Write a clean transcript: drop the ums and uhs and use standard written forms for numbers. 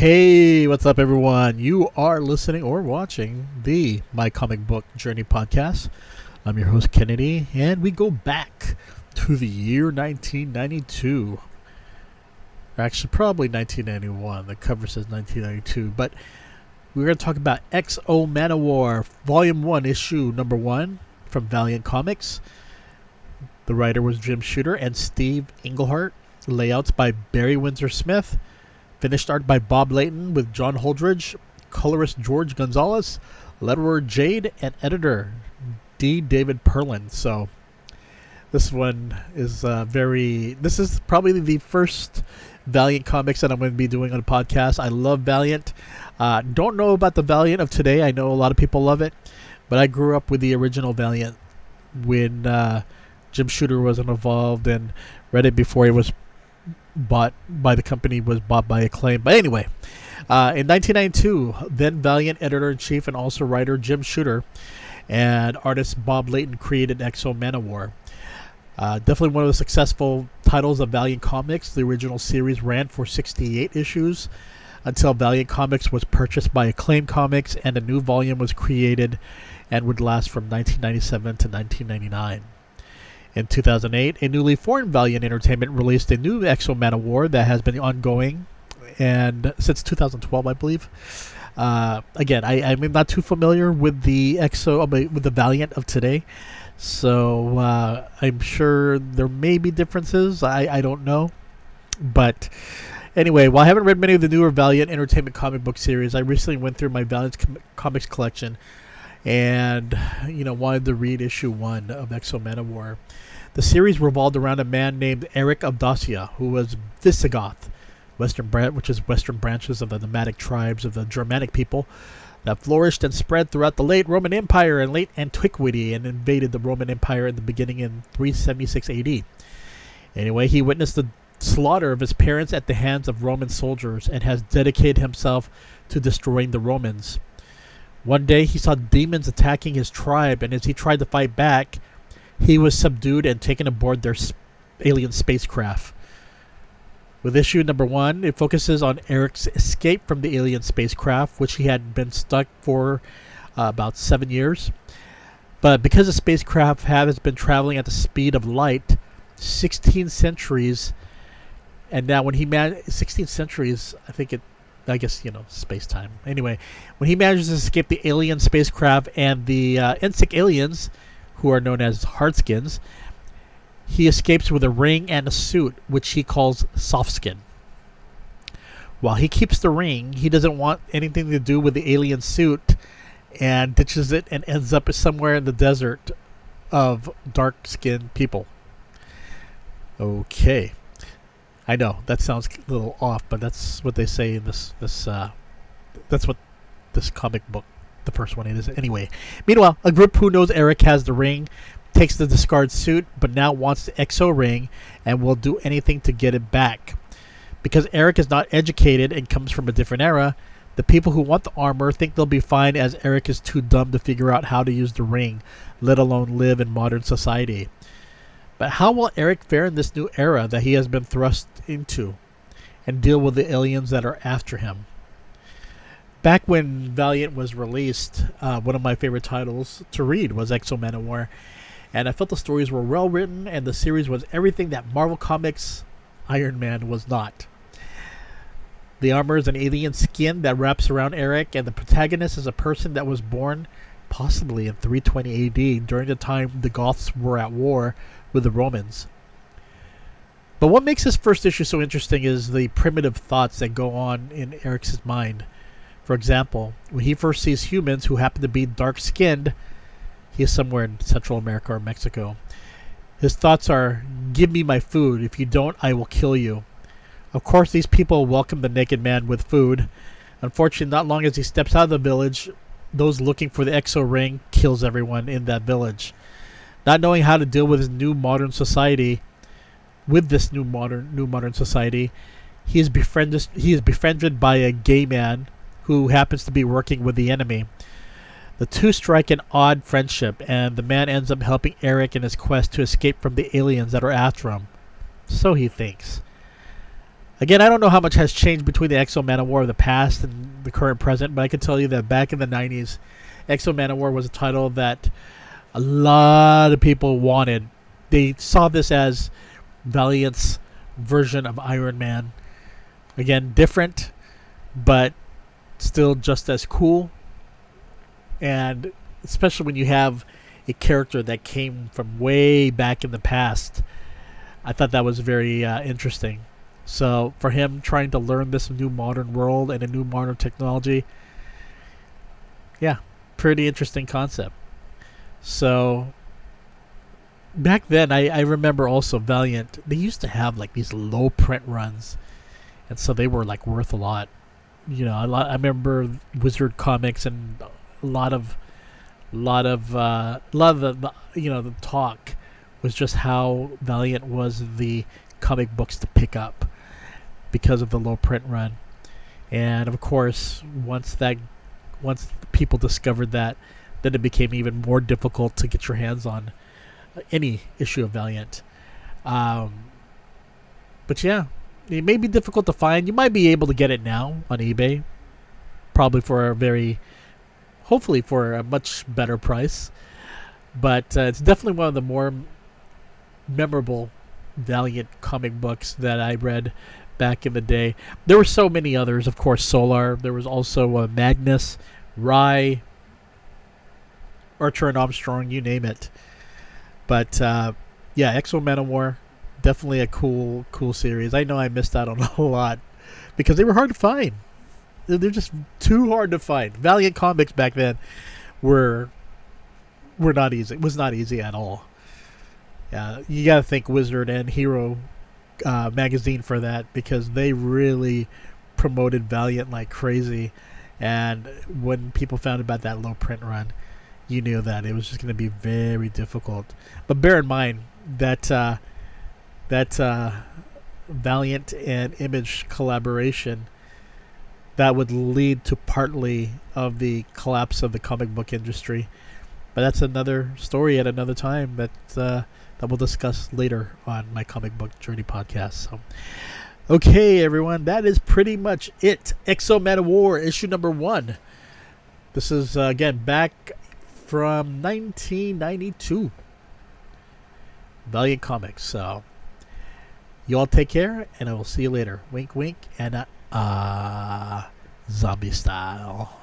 Hey, what's up, everyone? You are listening or watching the My Comic Book Journey podcast. I'm your host, KNDY, and we go back to the year 1992. Or actually, probably 1991. The cover says 1992. But we're going to talk about XO Manowar, Volume 1, Issue Number 1 from Valiant Comics. The writer was Jim Shooter and Steve Englehart. Layouts by Barry Windsor-Smith. Finished art by Bob Layton with John Holdredge, colorist Jorge Gonzalez, letterer Jade, and editor D. David Perlin. So this one is this is probably the first Valiant comics that I'm going to be doing on a podcast. I love Valiant. Don't know about the Valiant of today. I know a lot of people love it, but I grew up with the original Valiant when Jim Shooter wasn't involved and read it before he was bought by the company, was bought by Acclaim. But anyway, in 1992, then Valiant editor-in-chief and also writer Jim Shooter and artist Bob Layton created XO Manowar. Definitely one of the successful titles of Valiant Comics. The original series ran for 68 issues until Valiant Comics was purchased by Acclaim Comics and a new volume was created and would last from 1997 to 1999. In 2008, a newly formed Valiant Entertainment released a new XO Manowar that has been ongoing and since 2012, I believe. Again, I'm not too familiar with the with the Valiant of today, so I'm sure there may be differences. I don't know, but anyway, while I haven't read many of the newer Valiant Entertainment comic book series, I recently went through my Valiant comics collection and wanted to read issue 1 of XO Manowar. The series revolved around a man named Eric of Dacia, who was Visigoth, which is western branches of the nomadic tribes of the Germanic people that flourished and spread throughout the late Roman Empire and late antiquity and invaded the Roman Empire in the beginning in 376 AD. Anyway, he witnessed the slaughter of his parents at the hands of Roman soldiers and has dedicated himself to destroying the Romans. One day, he saw demons attacking his tribe, and as he tried to fight back, he was subdued and taken aboard their alien spacecraft. With issue number 1, it focuses on Eric's escape from the alien spacecraft, which he had been stuck for about 7 years. But because the spacecraft has been traveling at the speed of light, 16 centuries, and now when he 16 centuries, I guess, space-time. Anyway, when he manages to escape the alien spacecraft and the insect aliens, who are known as hardskins, he escapes with a ring and a suit, which he calls softskin. While he keeps the ring, he doesn't want anything to do with the alien suit and ditches it and ends up somewhere in the desert of dark-skinned people. Okay. I know that sounds a little off, but that's what they say in this. That's what this comic book, the first one, is. Anyway, meanwhile, a group who knows Eric has the ring takes the discard suit, but now wants the XO ring and will do anything to get it back. Because Eric is not educated and comes from a different era, the people who want the armor think they'll be fine, as Eric is too dumb to figure out how to use the ring, let alone live in modern society. But how will Eric fare in this new era that he has been thrust into and deal with the aliens that are after him? Back when Valiant was released, one of my favorite titles to read was XO Manowar, and I felt the stories were well written and the series was everything that Marvel Comics Iron Man was not. The armor is an alien skin that wraps around Eric, and the protagonist is a person that was born possibly in 320 AD during the time the Goths were at war with the Romans. But what makes this first issue so interesting is the primitive thoughts that go on in Eric's mind. For example, when he first sees humans who happen to be dark-skinned, he is somewhere in Central America or Mexico. His thoughts are, "Give me my food. If you don't, I will kill you." Of course, these people welcome the naked man with food. Unfortunately, not long as he steps out of the village, those looking for the XO ring kills everyone in that village. Not knowing how to deal with his new modern society, he is befriended by a gay man who happens to be working with the enemy. The two strike an odd friendship, and the man ends up helping Eric in his quest to escape from the aliens that are after him. So he thinks. Again, I don't know how much has changed between the Exo Manowar of the past and the current present, but I can tell you that back in the 90s, Exo Manowar was a title that a lot of people wanted. They saw this as Valiant's version of Iron Man. Again, different, but still just as cool. And especially when you have a character that came from way back in the past, I thought that was very interesting. So for him trying to learn this new modern world and a new modern technology, yeah, pretty interesting concept. So back then, I remember also Valiant, they used to have like these low print runs, and so they were like worth a lot. I remember Wizard Comics, and a lot of the talk was just how Valiant was the comic books to pick up because of the low print run. And of course, once people discovered that, then it became even more difficult to get your hands on any issue of Valiant. But yeah, it may be difficult to find. You might be able to get it now on eBay, probably hopefully for a much better price. But it's definitely one of the more memorable Valiant comic books that I read back in the day. There were so many others, of course. Solar. There was also Magnus, Rye, Archer and Armstrong, you name it. But yeah, Exo Manowar, definitely a cool series. I know I missed out on a lot because they were hard to find. They're just too hard to find. Valiant comics back then were not easy. It was not easy at all. Yeah, you gotta thank Wizard and Hero magazine for that, because they really promoted Valiant like crazy. And when people found about that low print run, you knew that it was just going to be very difficult. But bear in mind that Valiant and Image collaboration, that would lead to partly of the collapse of the comic book industry. But that's another story at another time that we'll discuss later on my Comic Book Journey podcast. So, okay, everyone, that is pretty much it. Exo Manowar, issue number 1. This is, again, back from 1992. Valiant Comics. So, you all take care, and I will see you later. Wink, wink, and zombie style.